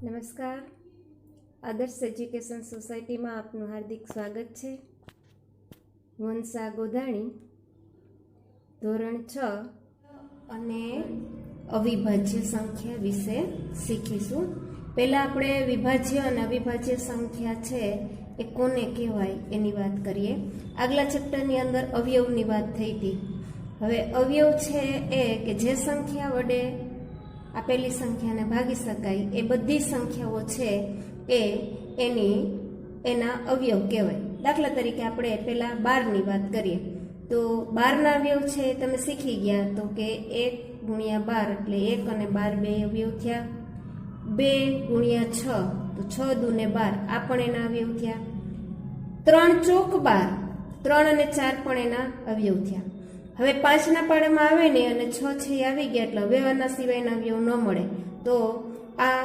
નમસ્કાર. આદર્શ એજ્યુકેશન સોસાયટીમાં આપનું હાર્દિક સ્વાગત છે. વંશા ગોધાણી, ધોરણ 6 અને અવિભાજ્ય સંખ્યા વિશે શીખીશું. પહેલાં આપણે વિભાજ્ય અને અવિભાજ્ય સંખ્યા છે એ કોને કહેવાય એની વાત કરીએ. આગલા ચેપ્ટરની અંદર અવયવની વાત થઈ હતી. હવે અવયવ છે એ કે જે સંખ્યા વડે આપેલી સંખ્યાને ભાગી શકાય એ બધી સંખ્યાઓ છે એ એના અવયવ કહેવાય. દાખલા તરીકે આપણે પહેલાં 12ની વાત કરીએ તો 12ના અવયવ છે તમે શીખી ગયા તો કે 1 × 12 એટલે 1 અને 12 બે અવયવ થયા. 2 × 6 તો 6 દૂને 12 આ પણ એના અવયવ થયા. 3 ચોક 12 3 અને 4 પણ એના અવયવ થયા. હવે 5ના પાડામાં આવે ને અને 6 છે એ આવી ગયા એટલે હવે આના સિવાયના અવયવ ન મળે. તો આ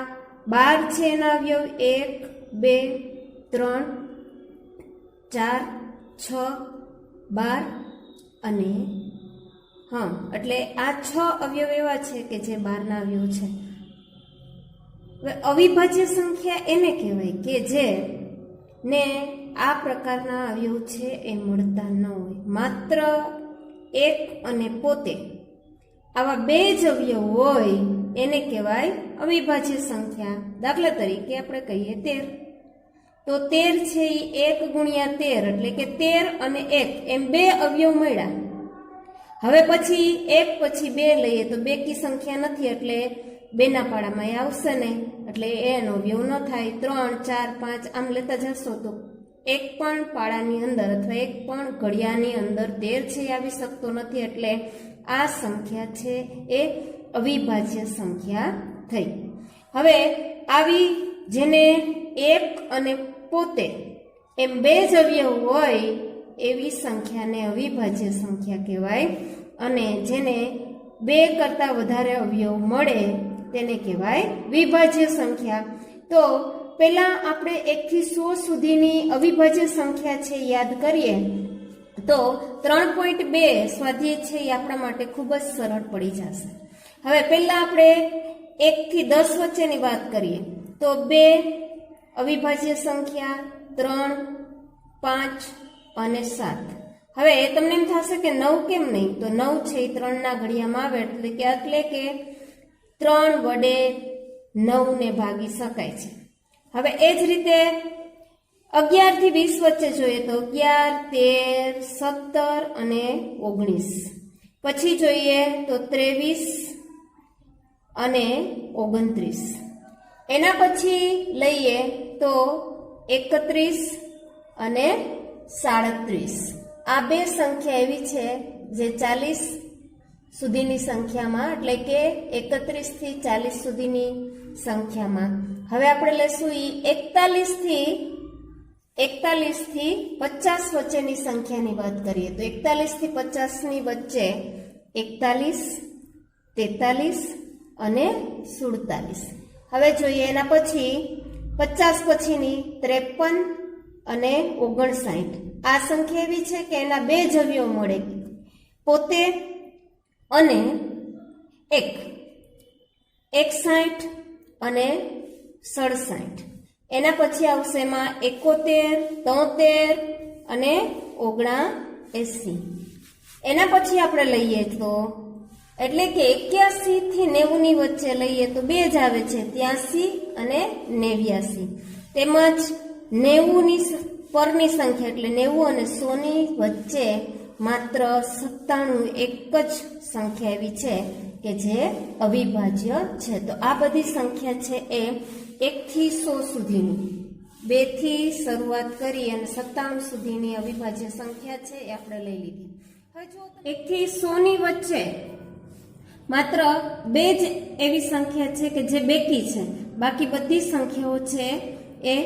12 છે એના અવયવ 1 2 3 4 6 12 અને એટલે આ 6 અવયવ એવા છે કે જે 12ના અવયવ છે. હવે અવિભાજ્ય સંખ્યા એને કહેવાય કે જે ને આ પ્રકારના અવયવ છે એ મળતા ન હોય. માત્ર એક અને પોતે આવા બે જ અવયવ હોય એને કહેવાય અવિભાજ્ય સંખ્યા. દાખલા તરીકે આપણે કહીએ 13 તો 13 છે એ 1 × 13 એટલે કે 13 અને 1 એમ બે અવયવ મળ્યા. હવે પછી 1 પછી 2 લઈએ તો બેકી સંખ્યા નથી એટલે બેના પાડામાં એ આવશે ને એટલે એનો અવયવ ન થાય. 3 4 5 આમ લેતા જશો તો એક પણ પાડાની અંદર અથવા એક પણ ઘડિયાની અંદર 13 છે આવી શકતો નથી એટલે આ સંખ્યા છે એ અવિભાજ્ય સંખ્યા થઈ. હવે આવી જેને એક અને પોતે એમ બે જ અવયવ હોય એવી સંખ્યાને અવિભાજ્ય સંખ્યા કહેવાય અને જેને બે કરતાં વધારે અવયવ મળે તેને કહેવાય વિભાજ્ય સંખ્યા. તો પહેલા આપણે 1 થી 100 સુધીની અવિભાજ્ય સંખ્યા છે યાદ કરીએ તો 3.2 સ્વાધ્યાય છે એ આપણા માટે ખૂબ જ સરળ પડી જશે. હવે પહેલા આપણે 1 થી 10 વચ્ચેની વાત કરીએ તો 2 અવિભાજ્ય સંખ્યા 3 5 અને 7. હવે તમને એમ થશે કે 9 કેમ નહીં? તો 9 છે એ 3ના ઘડિયામાં આવે એટલે કે 3 વડે 9 ને ભાગી શકાય છે. હવે એ જ રીતે 11 થી 20 વચ્ચે જોઈએ તો 11 13 17 અને 19. પછી જોઈએ તો 23 અને 29. એના પછી લઈએ તો 31 અને 37. આ બે સંખ્યા એવી છે જે 40 સુધીની સંખ્યામાં એટલે કે 31 થી 40 સુધીની સંખ્યામાં. હવે આપણે લેશું 41 થી 50 વચ્ચેની સંખ્યાની વાત કરીએ તો 41 થી 50 ની વચ્ચે 41 43 અને 47. હવે જોઈએ એના પછી 50 પછીની 53 અને 59. આ સંખ્યા એવી છે કે એના બે જ અવયવ મળે પોતે અને 61 અને 67. એના પછી આવશે એમાં 71 73 અને 79. એના પછી આપણે લઈએ તો એટલે કે 81 થી 90 ની વચ્ચે લઈએ તો બે જ આવે છે 83 અને 89. તેમજ 90 ની પરની સંખ્યા એટલે 90 અને 100 ની વચ્ચે માત્ર 97 એક જ સંખ્યા એવી છે કે જે અવિભાજ્ય છે. તો આ બધી સંખ્યા છે એ 1 થી 100 સુધીની 2 થી શરૂઆત કરી અને 97 સુધીની અવિભાજ્ય સંખ્યા છે એ આપણે લઈ લીધી. હવે જો 1 થી 100 ની વચ્ચે માત્ર બે જ એવી સંખ્યા છે કે જે બેકી છે. બાકી બધી સંખ્યાઓ છે એ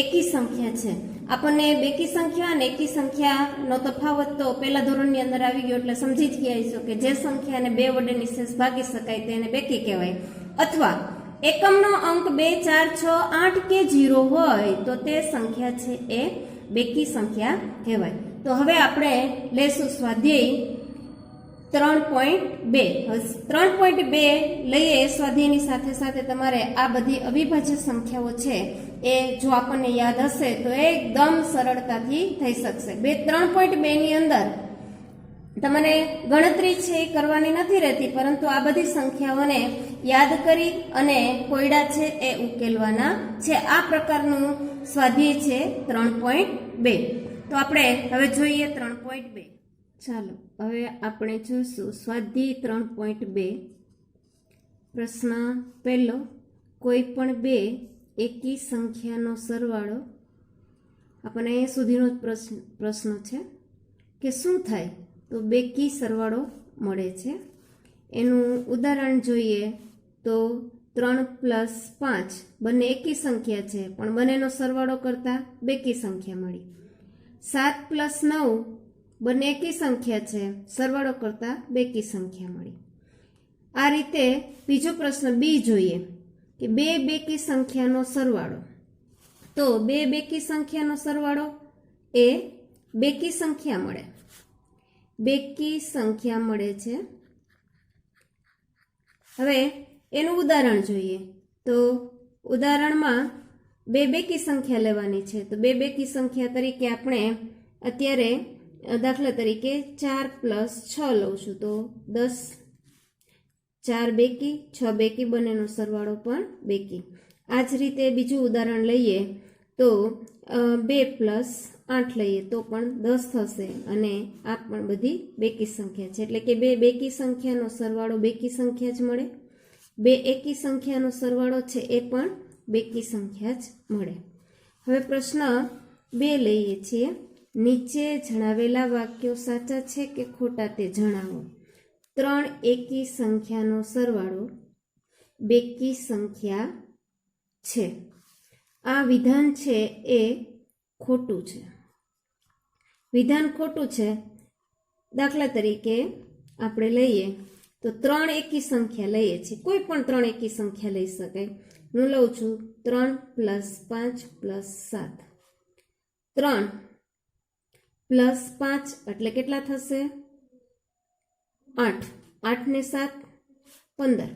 એકી સંખ્યા છે. આપણને બેકી સંખ્યા અને એકી સંખ્યાનો તફાવત તો પહેલા ધોરણની અંદર આવી ગયો એટલે સમજી જ ગયા છો કે જે સંખ્યાને 2 વડે નિશેષ ભાગી શકાય તેને બેકી કહેવાય. અથવા એકમનો અંક 2 4 6 8 કે 0 હોય તો તે સંખ્યા છે એ બેકી સંખ્યા કહેવાય. તો હવે આપણે લેશું સ્વાધ્યાય 3.2 3.2 લઈએ સ્વાધ્યાયની સાથે સાથે તમારે આ બધી અવિભાજ્ય સંખ્યાઓ છે એ જો આપણને યાદ હશે તો એકદમ સરળતાથી થઈ શકશે 3.2 ની અંદર તમને ગણતરી છે એ કરવાની નથી રહેતી, પરંતુ આ બધી સંખ્યાઓને યાદ કરી અને કોયડા છે એ ઉકેલવાના છે. આ પ્રકારનું સ્વાધ્યાય છે 3.2. તો આપણે હવે જોઈએ 3.2. ચાલો હવે આપણે જોઈશું સ્વાધ્યાય 3.2. પ્રશ્ન પહેલો, કોઈ પણ બે એકી સંખ્યાનો સરવાળો, આપણને અહીંયા સુધીનો જ પ્રશ્ન છે કે શું થાય તો બેકી સરવાળો મળે છે. એનું ઉદાહરણ જોઈએ તો 3 + 5 બંને એકી સંખ્યા છે પણ બંનેનો સરવાળો કરતાં બેકી સંખ્યા મળી. 7 + 9 બંને એકી સંખ્યા છે, સરવાળો કરતાં બેકી સંખ્યા મળી. આ રીતે બીજો પ્રશ્ન બી જોઈએ કે બે બેકી સંખ્યાનો સરવાળો, તો બે બેકી સંખ્યાનો સરવાળો એ બેકી સંખ્યા મળે, બેકી સંખ્યા મળે છે. હવે એનું ઉદાહરણ જોઈએ તો ઉદાહરણમાં બે બેકી સંખ્યા લેવાની છે. તો બે બેકી સંખ્યા તરીકે આપણે અત્યારે દાખલા તરીકે 4 + 6 લઉં છું તો 10, 4 બેકી, 6 બેકી, બંનેનો સરવાળો પણ બેકી. આ જ રીતે બીજું ઉદાહરણ લઈએ તો 2 + 8 લઈએ તો પણ 10 થશે અને આ પણ બધી બેકી સંખ્યા છે. એટલે કે બે બેકી સંખ્યાનો સરવાળો બેકી સંખ્યા જ મળે, બે એકી સંખ્યાનો સરવાળો છે એ પણ બેકી સંખ્યા જ મળે. હવે પ્રશ્ન 2 લઈએ છીએ. નીચે જણાવેલા વાક્યો સાચા છે કે ખોટા તે જણાવો. 3 એકી સંખ્યાનો સરવાળો બેકી સંખ્યા છે. આ વિધાન છે એ ખોટું છે. વિધાન ખોટું છે. દાખલા તરીકે આપણે લઈએ તો 3 એકી સંખ્યા લઈએ છીએ, કોઈ પણ 3 એકી સંખ્યા લઈ શકાય. હું લઉં છું 3 + 5 + 7. 3 + 5 એટલે કેટલા થશે? 8. 8 ને 7 15.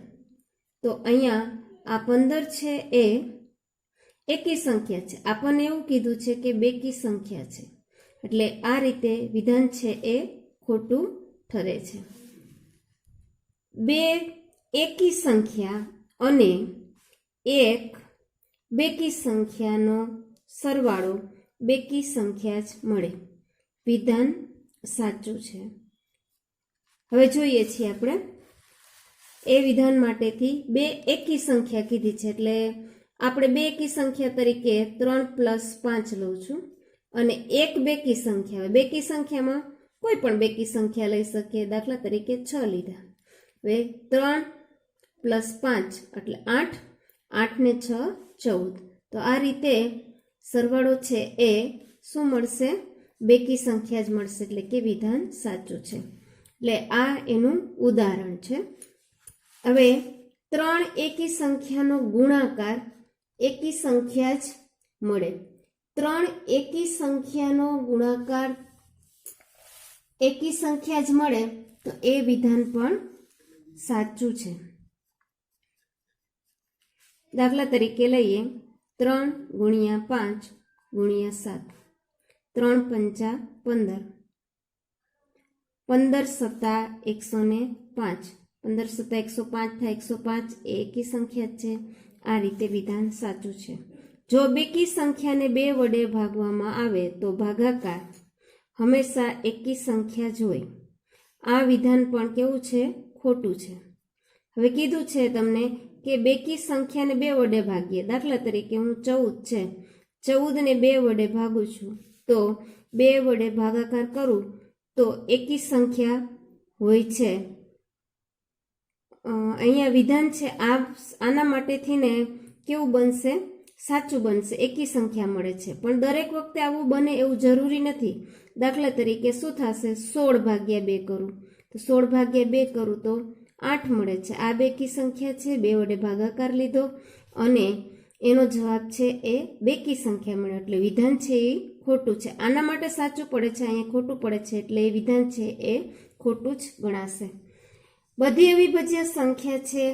તો અહીંયા આ 15 છે એ એકી સંખ્યા છે. આપણને એવું કીધું છે કે બેકી સંખ્યા છે, એટલે આ રીતે વિધાન છે એ ખોટું ઠરે છે. બે એકી સંખ્યા અને એક બેકી સંખ્યાનો સરવાળો બેકી સંખ્યા જ મળે, વિધાન સાચું છે. હવે જોઈએ છીએ આપણે એ વિધાન માટેથી બે એકી સંખ્યા કીધી છે, એટલે આપણે બે એકી સંખ્યા તરીકે 3 + 5 લઉં છું અને એક બેકી સંખ્યા. બેકી સંખ્યામાં કોઈ પણ બેકી સંખ્યા લઈ શકીએ, દાખલા તરીકે 6 લીધા. હવે 3 + 5 એટલે 8, 8 ને 6 14. તો આ રીતે સરવાળો છે એ શું મળશે? બેકી સંખ્યા જ મળશે, એટલે કે વિધાન સાચું છે. એટલે આ એનું ઉદાહરણ છે. હવે 3 એકી સંખ્યાનો ગુણાકાર એકી સંખ્યા જ મળે. 3 એકી સંખ્યાનો ગુણાકાર એકી સંખ્યા જ મળે તો એ વિધાન પણ સાચું છે. દાખલા તરીકે લઈએ 3 × 5 × 7. 3 × 5 = 15. 15 × 7 = 105. 15 × 7 = 105 થાય. 105 એ એકી સંખ્યા છે. આ રીતે વિધાન સાચું છે. જો બેકી સંખ્યાને 2 વડે ભાગવામાં આવે તો ભાગાકાર હંમેશા એકી સંખ્યા જ હોય. આ વિધાન પણ કેવું છે? ખોટું છે. હવે કીધું છે તમને કે બેકી સંખ્યાને 2 વડે ભાગીએ. દાખલા તરીકે હું 14 છે, 14 ને 2 વડે ભાગું છું તો 2 વડે ભાગાકાર કરું તો એકી સંખ્યા હોય છે. અહીંયા વિધાન છે આના માટેથી ને કેવું બનશે? સાચું બનશે, એકી સંખ્યા મળે છે. પણ દરેક વખતે આવું બને એવું જરૂરી નથી. દાખલા તરીકે શું થશે? 16 / 2 કરું તો 16 / 2 કરું તો 8 મળે છે. આ બેકી સંખ્યા છે, 2 વડે ભાગાકાર લીધો અને એનો જવાબ છે એ બેકી સંખ્યા મળે, એટલે વિધાન છે એ ખોટું છે. આના માટે સાચું પડે છે, અહીંયા ખોટું પડે છે, એટલે એ વિધાન છે એ ખોટું જ ગણાશે. બધી અવિભાજ્ય સંખ્યા છે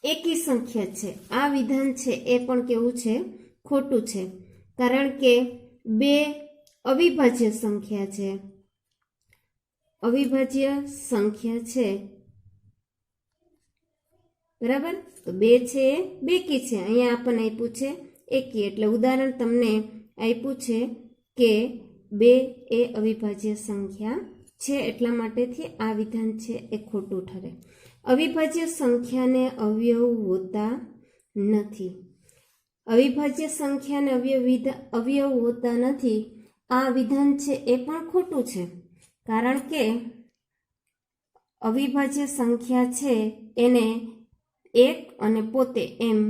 એકી સંખ્યા છે, આ વિધાન છે એ પણ કેવું છે? ખોટું છે. કારણ કે બે અવિભાજ્ય સંખ્યા છે, અવિભાજ્ય સંખ્યા છે, બરાબર. તો બે છે એ બેકી છે. અહીંયા આપણને આપ્યું છે એકી, એટલે ઉદાહરણ તમને આપ્યું છે કે બે એ અવિભાજ્ય સંખ્યા છે, એટલા માટેથી આ વિધાન છે એ ખોટું ઠરે. અવિભાજ્ય સંખ્યાને અવયવ હોતા નથી. અવિભાજ્ય સંખ્યાને અવયવ હોતા નથી, આ વિધાન છે એ પણ ખોટું છે. કારણ કે અવિભાજ્ય સંખ્યા છે એને એક અને પોતે એમ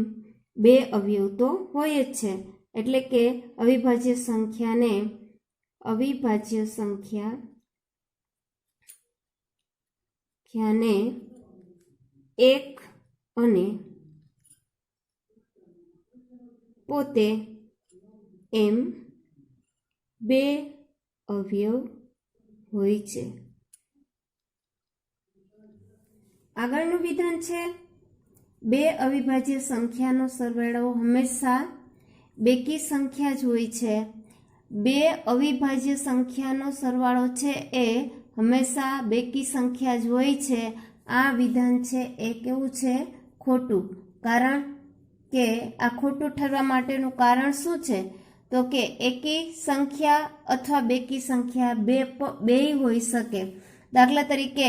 બે અવયવ તો હોય જ છે. એટલે કે અવિભાજ્ય સંખ્યાને એક અને પોતે એમ બે અવયવ હોય છે. આગળનું વિધાન છે બે અવિભાજ્ય સંખ્યાનો સરવાળો હંમેશા બેકી સંખ્યા જ હોય છે. બે અવિભાજ્ય સંખ્યાનો સરવાળો છે એ હંમેશા બેકી સંખ્યા જ હોય છે. આ વિધાન છે એ કેવું છે? ખોટું. કારણ કે આ ખોટું ઠરવા માટેનું કારણ શું છે? તો કે એકી સંખ્યા અથવા બેકી સંખ્યા બેય હોઈ શકે. દાખલા તરીકે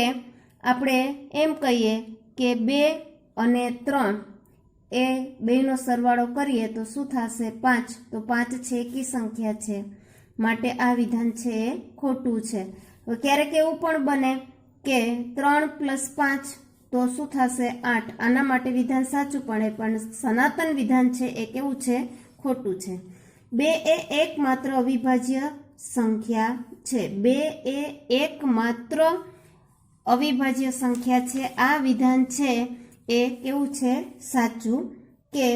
આપણે એમ કહીએ કે 2 અને 3 એ બેયનો સરવાળો કરીએ તો શું થશે? 5. તો 5 છે એકી સંખ્યા છે, માટે આ વિધાન છે એ ખોટું છે. હવે ક્યારેક એવું પણ બને કે 3 + 5 તો શું થશે? 8. આના માટે વિધાન સાચું પડે, પણ સનાતન વિધાન છે એ કેવું છે? ખોટું છે. 2 એ એકમાત્ર અવિભાજ્ય સંખ્યા છે. 2 એ એકમાત્ર અવિભાજ્ય સંખ્યા છે. આ વિધાન છે એ કેવું છે? સાચું. કે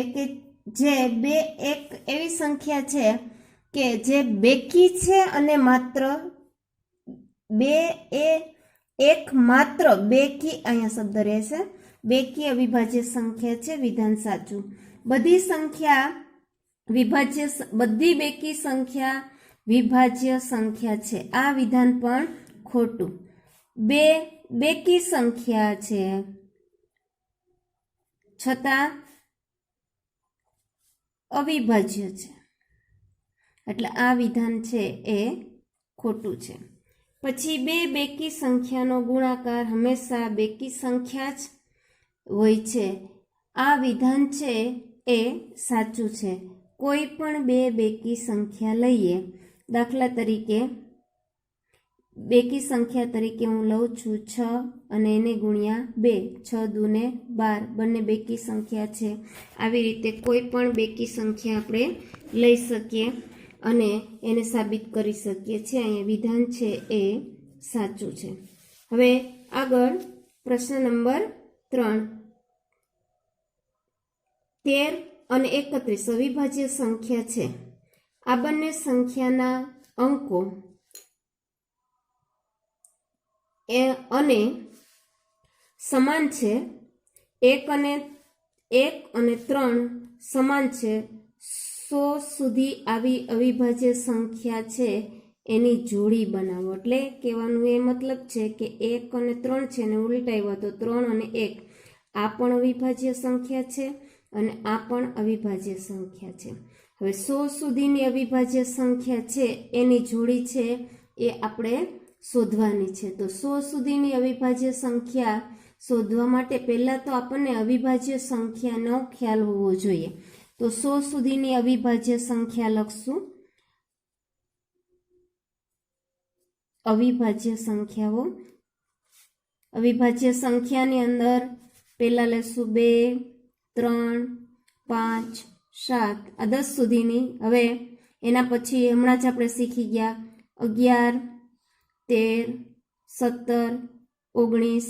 જે 2 એક એવી સંખ્યા છે કે જે બેકી છે અને માત્ર 2 એ એકમાત્ર બેકી, અહીંયા શબ્દ રહેશે, બેકી અવિભાજ્ય સંખ્યા છે. વિધાન સાચું. બધી બેકી સંખ્યા વિભાજ્ય સંખ્યા છે. આ વિધાન પણ ખોટું. 2 બેકી સંખ્યા છે છતાં અવિભાજ્ય છે, એટલે આ વિધાન છે એ ખોટું છે. પછી 2 બેકી સંખ્યાનો ગુણાકાર હંમેશા બેકી સંખ્યા જ હોય છે. આ વિધાન છે એ સાચું છે. કોઈ પણ 2 બેકી સંખ્યા લઈએ, દાખલા તરીકે બેકી સંખ્યા તરીકે હું લઉં છું 6 અને એને ગુણ્યા 2, 6 દુ ને 12, બંને બેકી સંખ્યા છે. આવી રીતે કોઈ પણ બેકી સંખ્યા આપણે લઈ શકીએ અને એને સાબિત કરી શકીએ છીએ. અહીંયા વિધાન છે એ સાચું છે. હવે આગળ પ્રશ્ન નંબર 3. 13 અને 31 અવિભાજ્ય સંખ્યા છે. આ બંને સંખ્યાના અંકો અને સમાન છે. 1 અને 3 સમાન છે. 100 સુધી આવી અવિભાજ્ય સંખ્યા છે એની જોડી બનાવો. એટલે કહેવાનું એ મતલબ છે કે 1 અને 3 છે ને ઉલટાવ્યા તો 3 અને 1, આ પણ અવિભાજ્ય સંખ્યા છે અને આ પણ અવિભાજ્ય સંખ્યા છે. હવે 100 સુધીની અવિભાજ્ય સંખ્યા છે એની જોડી છે એ આપણે શોધવાની છે. તો 100 સુધીની અવિભાજ્ય સંખ્યા શોધવા માટે પહેલાં તો આપણને અવિભાજ્ય સંખ્યાનો ખ્યાલ હોવો જોઈએ. તો 100 સુધીની અવિભાજ્ય સંખ્યા લખશું. અવિભાજ્ય સંખ્યાઓ, અવિભાજ્ય સંખ્યાની અંદર પહેલાં લેશું 2, 3, 5, 7, આ 10 સુધીની. હવે એના પછી હમણાં જ આપણે શીખી ગયા 11, 13, 17, 19,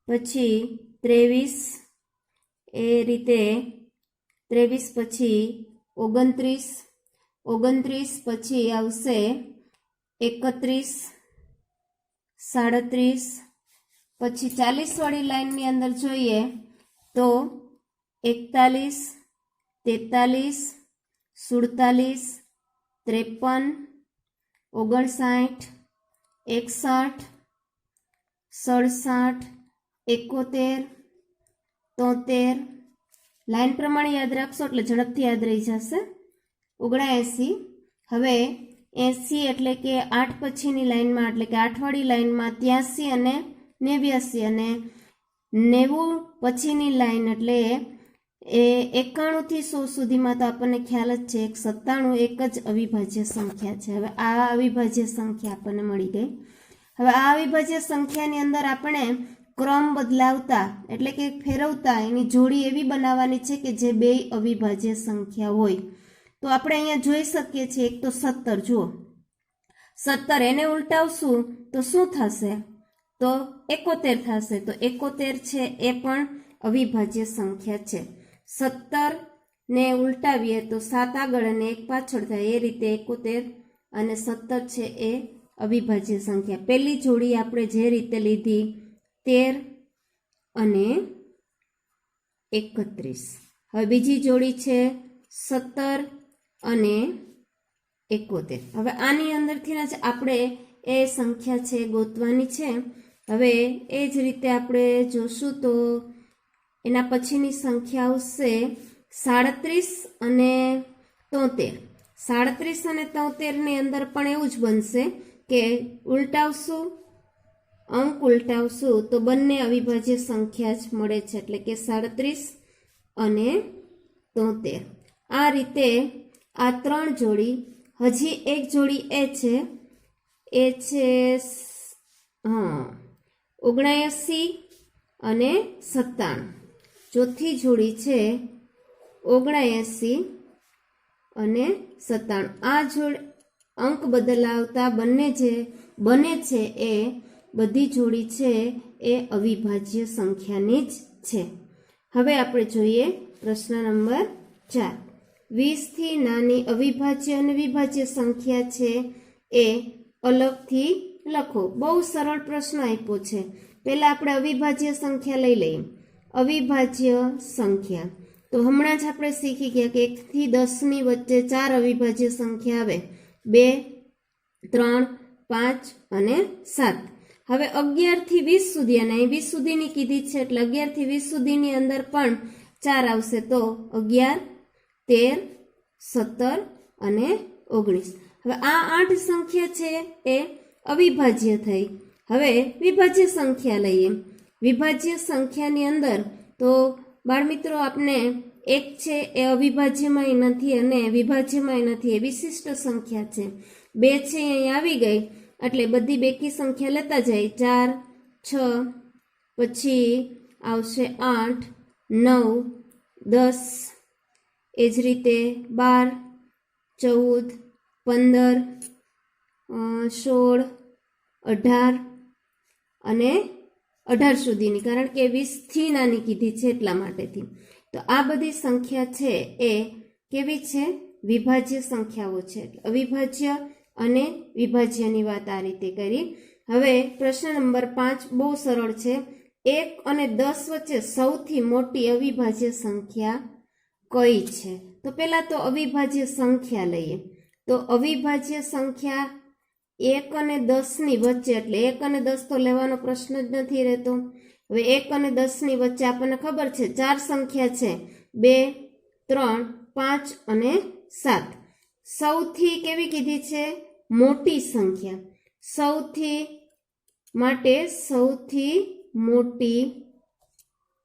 પછી 23, એ રીતે 23 પછી 29, 29 પછી આવશે 31, 37, પછી 40 વાળી લાઈનની અંદર જોઈએ તો 41, 43, 47, 53, 59, 61, 67, 71, 73, લાઈન પ્રમાણે યાદ રાખશો એટલે ઝડપથી યાદ રહી જશે. 79, હવે 80 એટલે કે 8 પછીની લાઈનમાં એટલે કે 8 વાળી લાઈનમાં 83 અને 89 અને 90 પછીની લાઈન એટલે એ 91 થી 100 સુધીમાં તો આપણને ખ્યાલ જ છે 97 એક જ અવિભાજ્ય સંખ્યા છે. હવે આ અવિભાજ્ય સંખ્યા આપણને મળી ગઈ. હવે આ અવિભાજ્ય સંખ્યાની અંદર આપણે ક્રમ બદલાવતા એટલે કે ફેરવતા એની જોડી એવી બનાવવાની છે કે જે બે અવિભાજ્ય સંખ્યા હોય. તો આપણે અહીંયા જોઈ શકીએ છીએ એક તો 17, જુઓ 17 એને ઉલટાવશું તો શું થશે? તો 71 થશે. તો 71 છે એ પણ અવિભાજ્ય સંખ્યા છે. 17 ને ઉલટાવીએ તો 7 આગળ અને 1 પાછળ થાય, એ રીતે 71 અને 17 છે એ અવિભાજ્ય સંખ્યા. પહેલી જોડી આપણે જે રીતે લીધી 13 અને 31. હવે બીજી જોડી છે 17 અને 71. હવે આની અંદરથી જ આપણે એ સંખ્યા છે ગોતવાની છે. હવે એ જ રીતે આપણે જોશું તો એના પછીની સંખ્યા આવશે 37 અને 73. 37 અને 73 ની અંદર પણ એવું જ બનશે કે ઉલટાવશું, અંક ઉલટાવશું તો બંને અવિભાજ્ય સંખ્યા જ મળે છે એટલે કે 37 અને 73. આ રીતે આ ત્રણ જોડી. હજી એક જોડી એ છે 79 અને 97. ચોથી જોડી છે 79 અને 97. આ જોડ અંક બદલાવતા બંને જે બને છે એ બધી જોડી છે એ અવિભાજ્ય સંખ્યાની જ છે. હવે આપણે જોઈએ પ્રશ્ન નંબર 4. 20 થી નાની અવિભાજ્ય અને વિભાજ્ય સંખ્યા છે એ અલગથી લખો. બહુ સરળ પ્રશ્ન આપ્યો છે. પહેલા આપણે અવિભાજ્ય સંખ્યા લઈ લઈએ. અવિભાજ્ય સંખ્યા તો હમણાં જ આપણે શીખી ગયા કે 1 થી 10 ની વચ્ચે 4 અવિભાજ્ય સંખ્યા આવે, 2, 3, 5 અને 7. હવે 11 થી 20 સુધી અને 20 સુધીની કીધી છે એટલે 11 થી 20 સુધીની અંદર પણ 4 આવશે. તો 11, 13, 17 અને 19. હવે આ 8 સંખ્યા છે એ અવિભાજ્ય થઈ. હવે વિભાજ્ય સંખ્યા લઈએ. વિભાજ્ય સંખ્યાની અંદર તો બાળમિત્રો આપણે 1 છે એ અવિભાજ્યમાંય નથી અને વિભાજ્યમાંય નથી, એ વિશિષ્ટ સંખ્યા છે. 2 છે અહીં આવી ગઈ એટલે બધી બેકી સંખ્યા લેતા જાય, 4, 6, પછી આવશે 8, 9, 10, એ જ રીતે 12, 14, 15, 16, 18 અને 18 સુધીની, કારણ કે 20 થી નાની કીધી છે એટલા માટેથી. તો આ બધી સંખ્યા છે એ કેવી છે? વિભાજ્ય સંખ્યાઓ છે. અવિભાજ્ય અને વિભાજ્યની વાત આ રીતે કરી. હવે પ્રશ્ન નંબર 5 બહુ સરળ છે. 1 અને 10 વચ્ચે સૌથી મોટી અવિભાજ્ય સંખ્યા કઈ છે? તો પહેલા તો અવિભાજ્ય સંખ્યા લઈએ. તો અવિભાજ્ય સંખ્યા 1 અને 10 ની વચ્ચે, એટલે 1 અને 10 તો લેવાનો પ્રશ્ન જ નથી રહેતો. હવે 1 અને 10 ની વચ્ચે આપણને ખબર છે 4 સંખ્યા છે, 2, 3, 5 અને 7. સૌથી કેવી કીધી છે? મોટી સંખ્યા. સૌથી માટે સૌથી મોટી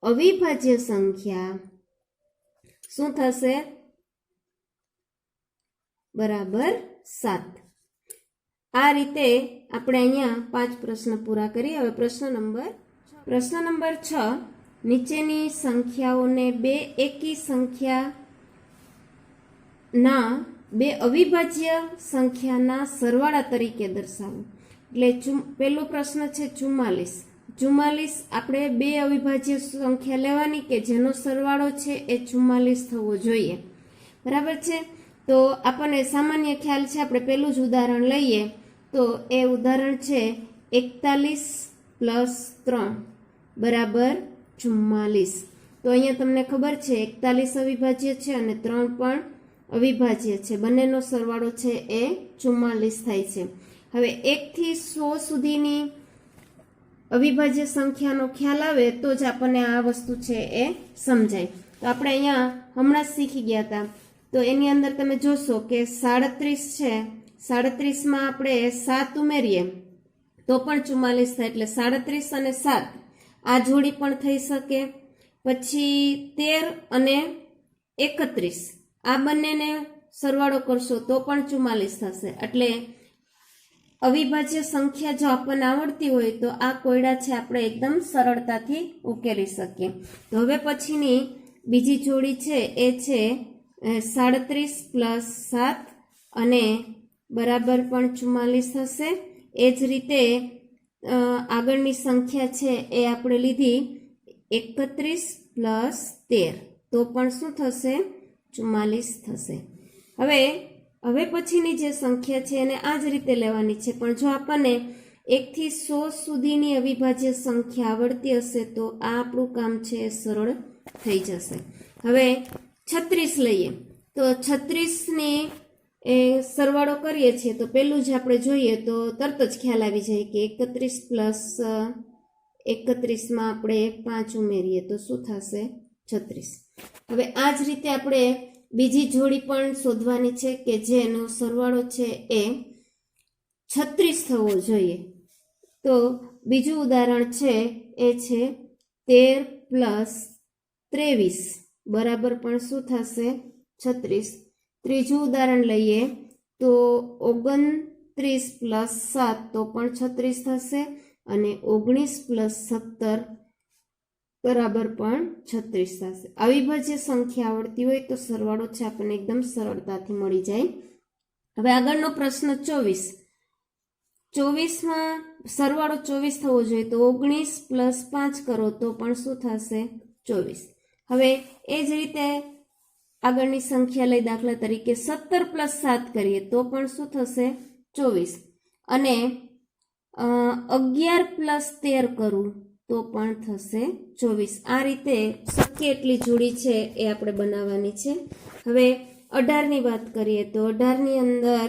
અવિભાજ્ય સંખ્યા શું થશે? બરાબર 7. આ રીતે આપણે અહીંયા 5 પ્રશ્ન પૂરા કરી. હવે પ્રશ્ન નંબર 6. નીચેની સંખ્યાઓને બે એકી સંખ્યાના બે અવિભાજ્ય સંખ્યાના સરવાળા તરીકે દર્શાવો. એટલે પહેલો પ્રશ્ન છે 44. 44 આપણે બે અવિભાજ્ય સંખ્યા લેવાની કે જેનો સરવાળો છે એ 44 થવો જોઈએ. બરાબર છે? તો આપણને સામાન્ય ખ્યાલ છે, આપણે પહેલું જ ઉદાહરણ લઈએ તો એ ઉદાહરણ છે 41 પ્લસ 3 બરાબર 44. તો અહીંયા તમને ખબર છે 41 અવિભાજ્ય છે અને 3 પણ અવિભાજ્ય છે. બંનેનો સરવાળો છે એ 44 થાય છે. હવે 1 થી 100 સુધીની અવિભાજ્ય સંખ્યાનો ખ્યાલ આવે તો જ આપણને આ વસ્તુ છે એ સમજાય. તો આપણે અહીંયા હમણાં જ શીખી ગયા હતા. તો એની અંદર તમે જોશો કે 37 છે. 37માં આપણે 7 ઉમેરીએ તો પણ 44 થાય. એટલે 37 અને 7 આ જોડી પણ થઈ શકે. પછી 13 અને 31 આ બંનેને સરવાળો કરશો તો પણ 44 થશે. એટલે અવિભાજ્ય સંખ્યા જો આપણને આવડતી હોય તો આ કોયડા છે આપણે એકદમ સરળતાથી ઉકેલી શકીએ. તો હવે પછીની બીજી જોડી છે એ છે 37 પ્લસ 7 અને બરાબર પણ 44 થશે. એ જ રીતે આગળની સંખ્યા છે એ આપણે લીધી 31 પ્લસ 13 તો પણ શું થશે? 44 થશે. હવે પછીની જે સંખ્યા છે એને આ જ રીતે લેવાની છે. પણ જો આપણને 1 થી 100 સુધીની અવિભાજ્ય સંખ્યા આવડતી હશે તો આ આપણું કામ છે એ સરળ થઈ જશે. હવે 36 લઈએ તો 36ની સરવાળો કરીએ છીએ તો પહેલું જ આપણે જોઈએ તો તરત જ ખ્યાલ આવી જાય કે 31 પ્લસ 31માં આપણે 5 ઉમેરીએ તો શું થશે? 36. હવે આ જ રીતે આપણે બીજી જોડી પણ શોધવાની છે કે જેનો સરવાળો છે એ 36 થવો જોઈએ. તો બીજું ઉદાહરણ છે એ છે 13 પ્લસ 23 બરાબર પણ શું થશે? 36. ત્રીજું ઉદાહરણ લઈએ તો 29 પ્લસ 7 તો પણ 36 થશે અને 19 પ્લસ 17 બરાબર પણ 36 થશે. અવિભાજ્ય સંખ્યા આવડતી હોય તો સરવાળો છે આપણને એકદમ સરળતાથી મળી જાય. હવે આગળનો પ્રશ્ન 24. 24માં સરવાળો 24 થવો જોઈએ તો 19 પ્લસ 5 કરો તો પણ શું થશે? 24. હવે એ જ રીતે આગળની સંખ્યા લઈ દાખલા તરીકે 17 પ્લસ 7 કરીએ તો પણ શું થશે? 24. અને 11 પ્લસ 13 કરું તો પણ થશે 24. આ રીતે શક્ય એટલી જોડી છે એ આપણે બનાવવાની છે. હવે 18ની વાત કરીએ તો 18ની અંદર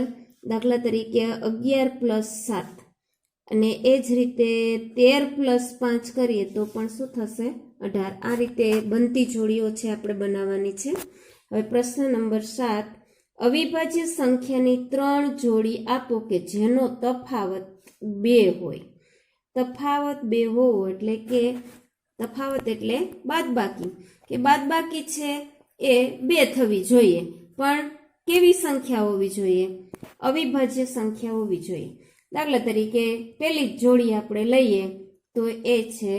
દાખલા તરીકે 11 પ્લસ 7 અને એ જ રીતે 13 પ્લસ 5 કરીએ તો પણ શું થશે? 18. આ રીતે બનતી જોડીઓ છે આપણે બનાવવાની છે. હવે પ્રશ્ન નંબર 7. અવિભાજ્ય સંખ્યાની 3 જોડી આપો કે જેનો તફાવત 2 હોય. તફાવત 2 હોવો એટલે કે તફાવત એટલે બાદબાકી કે બાદબાકી છે એ 2 થવી જોઈએ. પણ કેવી સંખ્યા હોવી જોઈએ? અવિભાજ્ય સંખ્યા હોવી જોઈએ. દાખલા તરીકે પહેલી જ જોડી આપણે લઈએ તો એ છે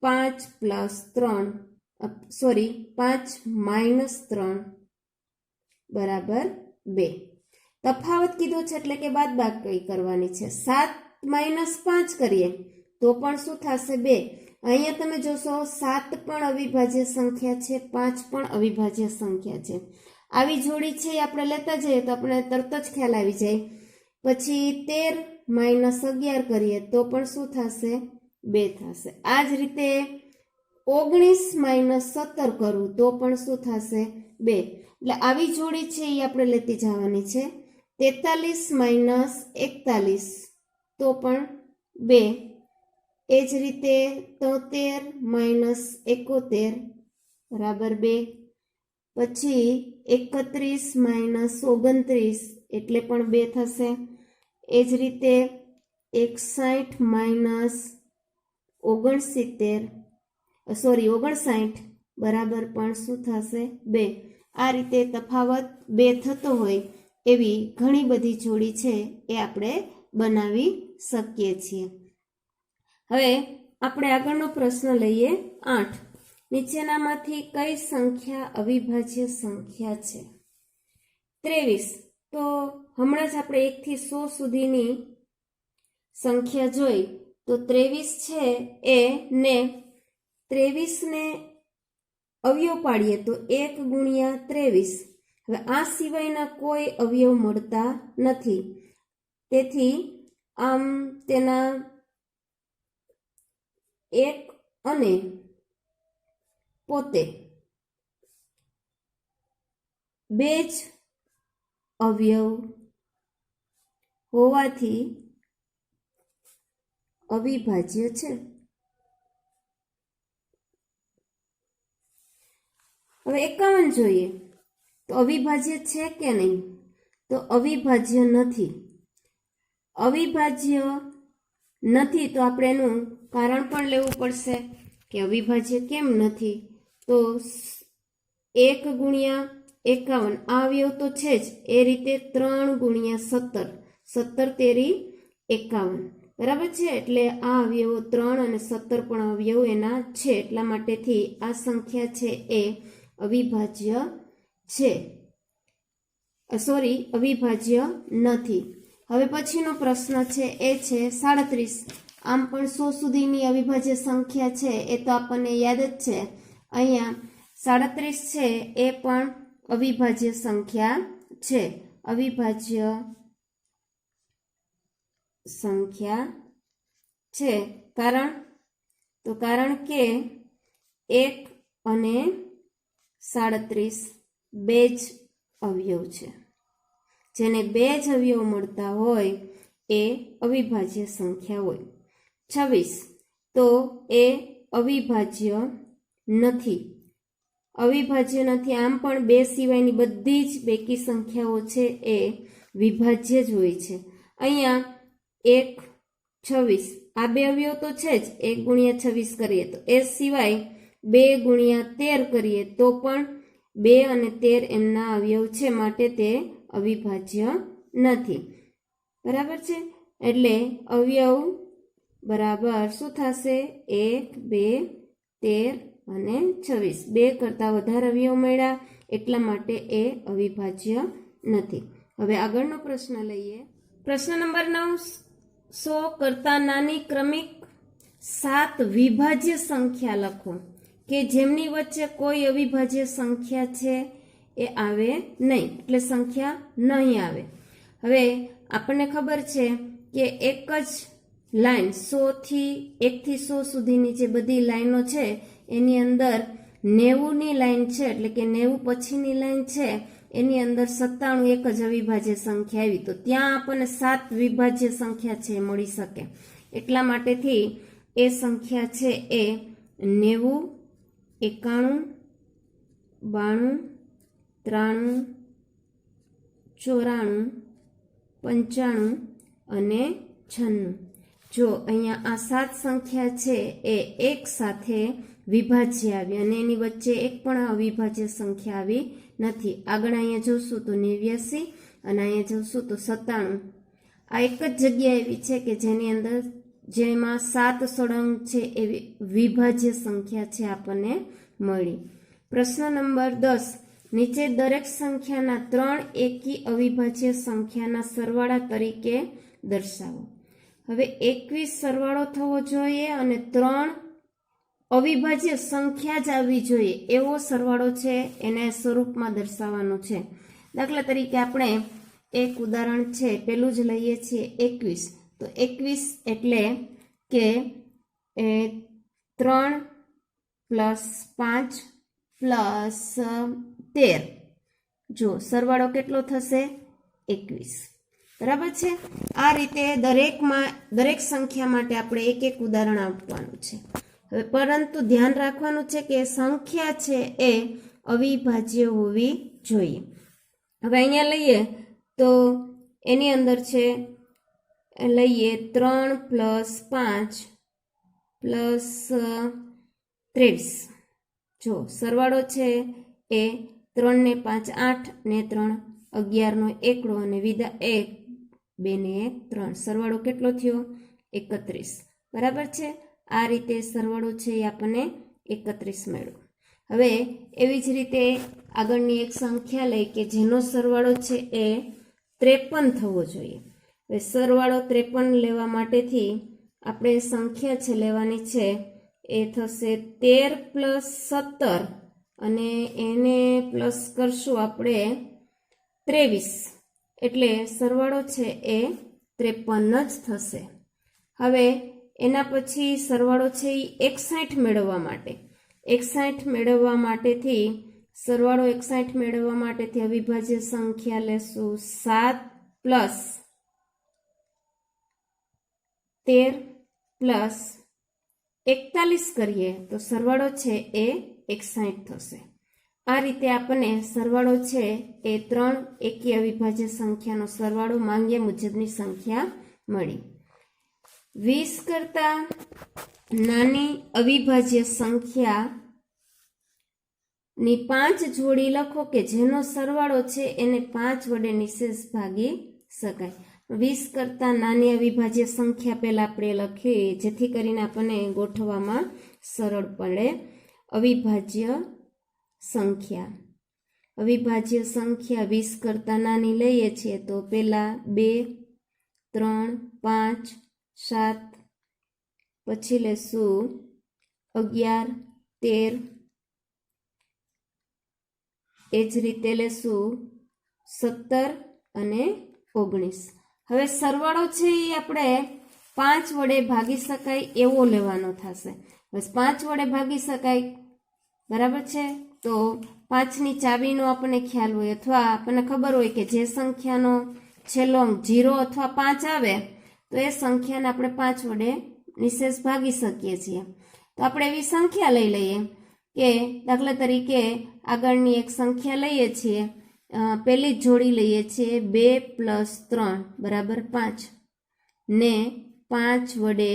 5 પ્લસ 3 5 માઇનસ 3 બરાબર 2. તફાવત કીધો છે એટલે કે બાદબાકી કરવાની છે. 7 માઇનસ 5 કરીએ તો પણ શું થશે? 2. અહીંયા તમે જોશો 7 પણ અવિભાજ્ય સંખ્યા છે, 5 પણ અવિભાજ્ય સંખ્યા છે. આવી જોડી છે એ આપણે લેતા જઈએ તો આપણે તરત જ ખ્યાલ આવી જાય. પછી 13 માઇનસ 11 કરીએ તો પણ શું થશે? 2 થશે. આ જ રીતે 19 માઇનસ 17 કરું તો પણ શું થશે? 2. એટલે આવી જોડી છે એ આપણે લેતી જવાની છે. 43 માઇનસ 41 તો પણ 2. એ જ રીતે 73 માઇનસ 71 બરાબર 2. પછી 31 માઇનસ 29 એટલે પણ 2 થશે. એ જ રીતે 61 માઇનસ 59 બરાબર પણ શું થશે? 2. આ રીતે તફાવત 2 થતો હોય એવી ઘણી બધી જોડી છે એ આપણે બનાવી શકીએ છીએ. હવે આપણે આગળનો પ્રશ્ન લઈએ 8. નીચેનામાંથી કઈ સંખ્યા અવિભાજ્ય સંખ્યા છે? 23. તો હમણાં જ આપણે 1 થી 100 સુધીની સંખ્યા જોઈ તો 23 છે એ ને 23ને અવયવ પાડીએ તો 1 ગુણ્યા 23. હવે આ સિવાયના કોઈ અવયવ મળતા નથી. તેથી આમ તેના એક અને પોતે બે જ અવયવ હોવાથી અવિભાજ્ય છે। હવે 51 જોઈએ તો અવિભાજ્ય છે કે નહીં, તો અવિભાજ્ય નથી। અવિભાજ્ય નથી તો આપણે એનું કારણ પણ લેવું પડશે કે અવિભાજ્ય કેમ નથી। તો 1 ગુણ્યા 51 આ અવયવ તો છે જ, એ રીતે 3 ગુણ્યા 17, 17 તેરી 51 બરાબર છે। એટલે આ અવયવો 3 અને 17 પણ અવયવ એના છે, એટલા માટેથી આ સંખ્યા છે એ અવિભાજ્ય છે, અવિભાજ્ય નથી। હવે પછીનો પ્રશ્ન છે એ છે 37। આમ પણ 100 સુધીની અવિભાજ્ય સંખ્યા છે એ તો આપણને યાદ જ છે। અહીંયા 37 છે એ પણ અવિભાજ્ય સંખ્યા છે, અવિભાજ્ય સંખ્યા છે। કારણ કે 1 અને 37 બે જ અવયવ છે, જેને બે જ અવયવ મળતા હોય એ અવિભાજ્ય સંખ્યા હોય। 26 તો એ અવિભાજ્ય નથી, અવિભાજ્ય નથી। આમ પણ બે સિવાયની બધી જ બેકી સંખ્યાઓ છે એ વિભાજ્ય જ હોય છે। અહીંયા 1, 26 આ બે અવયવ તો છે જ, 1 ગુણ્યા 26 કરીએ તો એ સિવાય 2 ગુણ્યા 13 કરીએ તો પણ 2 અને 13 એમના અવયવ છે, માટે તે અવિભાજ્ય નથી, બરાબર છે। એટલે અવયવ બરાબર શું થશે, 1, 2, 13 અને 26 બે કરતાં વધારે અવયવ મળ્યા, એટલા માટે એ અવિભાજ્ય નથી। હવે આગળનો પ્રશ્ન લઈએ। પ્રશ્ન નંબર 9, 100 કરતાં નાની ક્રમિક 7 વિભાજ્ય સંખ્યા લખો કે જેમની વચ્ચે કોઈ અવિભાજ્ય સંખ્યા છે એ આવે નહીં, એટલે સંખ્યા નહીં આવે। હવે આપણને ખબર છે કે એક જ લાઈન 1 થી 100 સુધીની જે બધી લાઈનો છે એની અંદર 90ની લાઈન છે, એટલે કે 90 પછીની લાઈન છે એની અંદર 97 એક જ અવિભાજ્ય સંખ્યા આવી, તો ત્યાં આપણને 7 વિભાજ્ય સંખ્યા છે મળી શકે। એટલા માટેથી એ સંખ્યા છે એ 90, 91, 92, 93, 94, 95 અને 96। જો અહીંયા આ 7 સંખ્યા છે એ એક સાથે વિભાજ્ય આવી અને એની વચ્ચે એક પણ અવિભાજ્ય સંખ્યા આવી નથી। આગળ અહીંયા જોશું તો 89 અને અહીંયા જોશું તો 97, આ એક જ જગ્યા એવી છે કે જેની અંદર જેમાં 7 સળંગ છે એવી વિભાજ્ય સંખ્યા છે આપણને મળી। પ્રશ્ન નંબર 10, નીચે દરેક સંખ્યાના 3 એકી અવિભાજ્ય સંખ્યાના સરવાળા તરીકે દર્શાવો। હવે 21 સરવાળો થવો જોઈએ અને 3 અવિભાજ્ય સંખ્યા જ આવવી જોઈએ એવો સરવાળો છે એને સ્વરૂપમાં દર્શાવવાનો છે। દાખલા તરીકે આપણે એક ઉદાહરણ છે, પેલું જ લઈએ છીએ 21, તો 21 એટલે કે 3 + 5 + 13, જો સરવાળો કેટલો થશે 21, બરાબર છે। આ રીતે દરેક સંખ્યા માટે આપણે એક એક ઉદાહરણ આપવાનું છે। હવે પરંતુ ધ્યાન રાખવાનું છે કે સંખ્યા છે એ અવિભાજ્ય હોવી જોઈએ। હવે અહીંયા લઈએ તો એની અંદર છે લઈએ 3 + 5 + 23, જો સરવાળો છે એ 3 ને 5 8 ને 3 11 નો એકડો અને વિધા 1 2 ને 1 3, સરવાળો કેટલો થયો 31, બરાબર છે। આ રીતે સરવાળો છે એ આપણને 31 મળ્યો। હવે એવી જ રીતે આગળની એક સંખ્યા લઈ કે જેનો સરવાળો છે એ 53 થવો જોઈએ। હવે સરવાળો 53 લેવા માટેથી આપણે સંખ્યા છે લેવાની છે એ થશે 13 + 17 અને એને પ્લસ કરશું આપણે 23, એટલે સરવાળો છે એ 53 જ થશે। હવે એના પછી સરવાળો છે એ 61 મેળવવા માટે 61 મેળવવા માટેથી સરવાળો 61 મેળવવા માટેથી અવિભાજ્ય સંખ્યા લેશું 7 પ્લસ 13 પ્લસ 41 કરીએ તો સરવાળો છે એ 61 થશે। આ રીતે આપણને સરવાળો છે એ 3 એકી અવિભાજ્ય સંખ્યાનો સરવાળો માંગ્યા મુજબની સંખ્યા મળી। 20 કરતાં નાની અવિભાજ્ય સંખ્યાની 5 જોડી લખો કે જેનો સરવાળો છે એને 5 વડે નિશેષ ભાગી શકાય। 20 કરતાં નાની અવિભાજ્ય સંખ્યા પહેલા આપણે લખી જેથી કરીને આપણને ગોઠવવામાં સરળ પડે। અવિભાજ્ય સંખ્યા 20 કરતાં નાની લઈએ છીએ તો પહેલા 2 3 5 7 પછી લેશું 11 13 એ જ રીતે લેશું 17 અને 19। હવે સરવાળો છે એ આપણે 5 વડે ભાગી શકાય એવો લેવાનો થશે। બસ 5 વડે ભાગી શકાય બરાબર છે તો 5ની ચાવીનો આપણને ખ્યાલ હોય અથવા આપણને ખબર હોય કે જે સંખ્યાનો છેલ્લો અંક 0 અથવા 5 આવે તો એ સંખ્યાને આપણે 5 વડે નિશેષ ભાગી શકીએ છીએ। તો આપણે એવી સંખ્યા લઈ લઈએ કે દાખલા તરીકે આગળની એક સંખ્યા લઈએ છીએ પહેલી જ જોડી લઈએ છીએ 2 પ્લસ 3 બરાબર 5 ને 5 વડે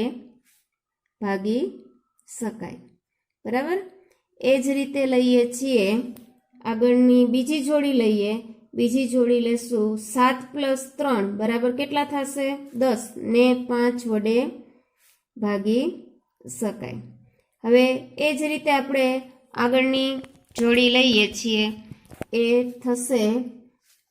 ભાગી શકાય બરાબર। એ જ રીતે લઈએ છીએ આગળની બીજી જોડી લઈએ બીજી જોડી લેશું 7 પ્લસ 3 બરાબર કેટલા થશે 10 ને 5 વડે ભાગી શકાય। હવે એ જ રીતે આપણે આગળની જોડી લઈએ છીએ એ થશે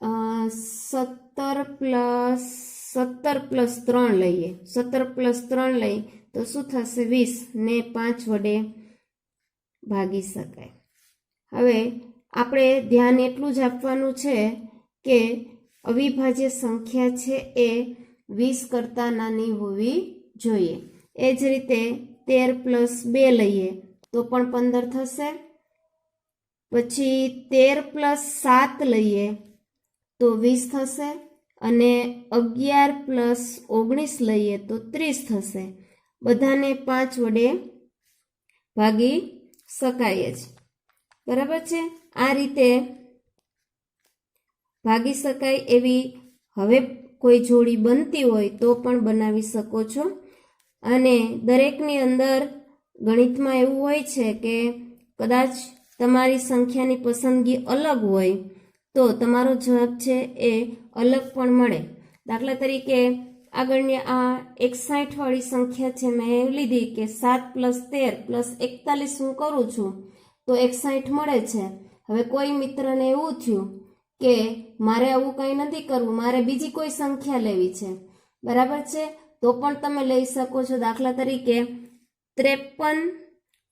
17 પ્લસ 3 લઈએ 17 પ્લસ 3 લઈ તો શું થશે 20 ને 5 વડે ભાગી શકાય। હવે આપણે ધ્યાન એટલું જ આપવાનું છે કે અવિભાજ્ય સંખ્યા છે એ 20 કરતાં નાની હોવી જોઈએ। એ જ રીતે 13 પ્લસ 2 લઈએ તો પણ 15 થશે। પછી 13 પ્લસ 7 લઈએ તો 20 થશે અને 11 પ્લસ 19 લઈએ તો 30 થશે। બધાને 5 વડે ભાગી શકાય જ બરાબર છે। આ રીતે ભાગી શકાય એવી હવે કોઈ જોડી બનતી હોય તો પણ બનાવી શકો છો। અને દરેકની અંદર ગણિતમાં એવું હોય છે કે કદાચ તમારી સંખ્યાની પસંદગી અલગ હોય તો તમારો જવાબ છે એ અલગ પણ મળે। દાખલા તરીકે આગળની આ 61 વાળી સંખ્યા છે મેં લીધી કે 7 પ્લસ 13 પ્લસ 41 હું કરું છું તો 61 મળે છે। હવે કોઈ મિત્રને એવું થયું કે મારે આવું કંઈ નથી કરવું મારે બીજી કોઈ સંખ્યા લેવી છે બરાબર છે તો પણ તમે લઈ શકો છો। દાખલા તરીકે 53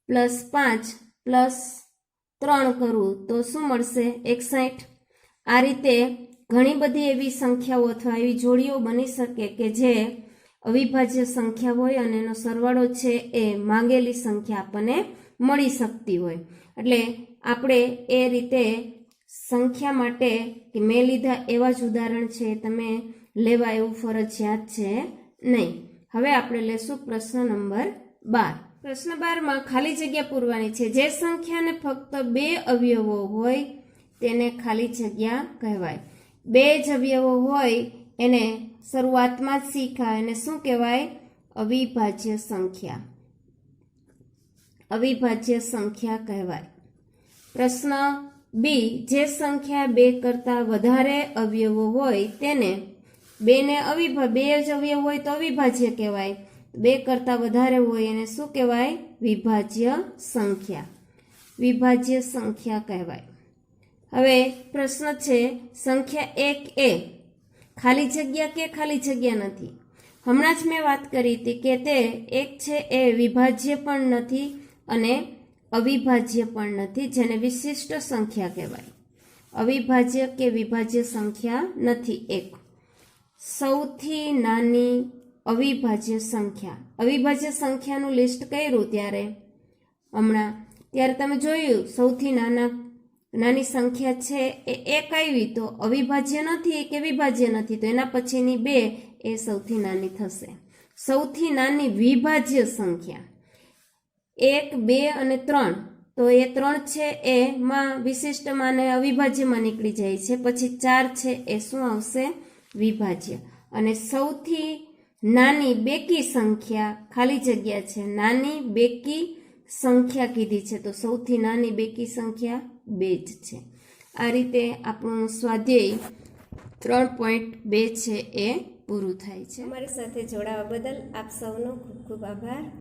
પ્લસ 5 પ્લસ 3 કરવું તો શું મળશે 61। આ રીતે ઘણી બધી એવી સંખ્યાઓ અથવા એવી જોડીઓ બની શકે કે જે અવિભાજ્ય સંખ્યા હોય અને એનો સરવાળો છે એ માંગેલી સંખ્યા આપણને મળી શકતી હોય। એટલે આપણે એ રીતે સંખ્યા માટે કે મેં લીધા એવા જ ઉદાહરણ છે તમે લેવા એવું ફરજિયાત છે નહીં। હવે આપણે લેશું પ્રશ્ન નંબર 12। પ્રશ્ન 12માં ખાલી જગ્યા પૂરવાની છે। જે સંખ્યાને ફક્ત 2 અવયવો હોય તેને ખાલી જગ્યા કહેવાય। 2 જ અવયવો હોય એને શરૂઆતમાં જ શીખ્યા એને શું કહેવાય અવિભાજ્ય સંખ્યા અવિભાજ્ય સંખ્યા કહેવાય। પ્રશ્ન બી જે સંખ્યા 2 કરતાં વધારે અવયવો હોય તેને 2 જ અવયવ હોય તો અવિભાજ્ય કહેવાય 2 કરતાં વધારે હોય એને શું કહેવાય વિભાજ્ય સંખ્યા વિભાજ્ય સંખ્યા કહેવાય। હવે પ્રશ્ન છે સંખ્યા 1 એ ખાલી જગ્યા કે ખાલી જગ્યા નથી। હમણાં જ મેં વાત કરી હતી કે તે 1 છે એ વિભાજ્ય પણ નથી અને અવિભાજ્ય પણ નથી જેને વિશિષ્ટ સંખ્યા કહેવાય। અવિભાજ્ય કે વિભાજ્ય સંખ્યા નથી 1। સૌથી નાની અવિભાજ્ય સંખ્યા. અવિભાજ્ય સંખ્યાનું લિસ્ટ કર્યું ત્યારે તમે જોયું સૌથી નાની સંખ્યા છે એ એક આવી, તો અવિભાજ્ય નથી કે વિભાજ્ય નથી, તો એના પછીની 2 એ સૌથી નાની થશે. સૌથી નાની વિભાજ્ય સંખ્યા 1, 2 અને 3, તો એ 3 છે એમાં વિશિષ્ટમાં અને અવિભાજ્યમાં નીકળી જાય છે. પછી 4 છે એ શું આવશે? વિભાજ્ય. અને સૌથી નાની બેકી સંખ્યા ખાલી જગ્યા છે, નાની બેકી સંખ્યા કીધી છે, તો સૌથી નાની બેકી સંખ્યા 2 જ છે. આ રીતે આપણું સ્વાધ્યાય 3.2 છે એ પૂરું થાય છે. અમારી સાથે જોડાવા બદલ આપ સૌનો ખૂબ ખૂબ આભાર.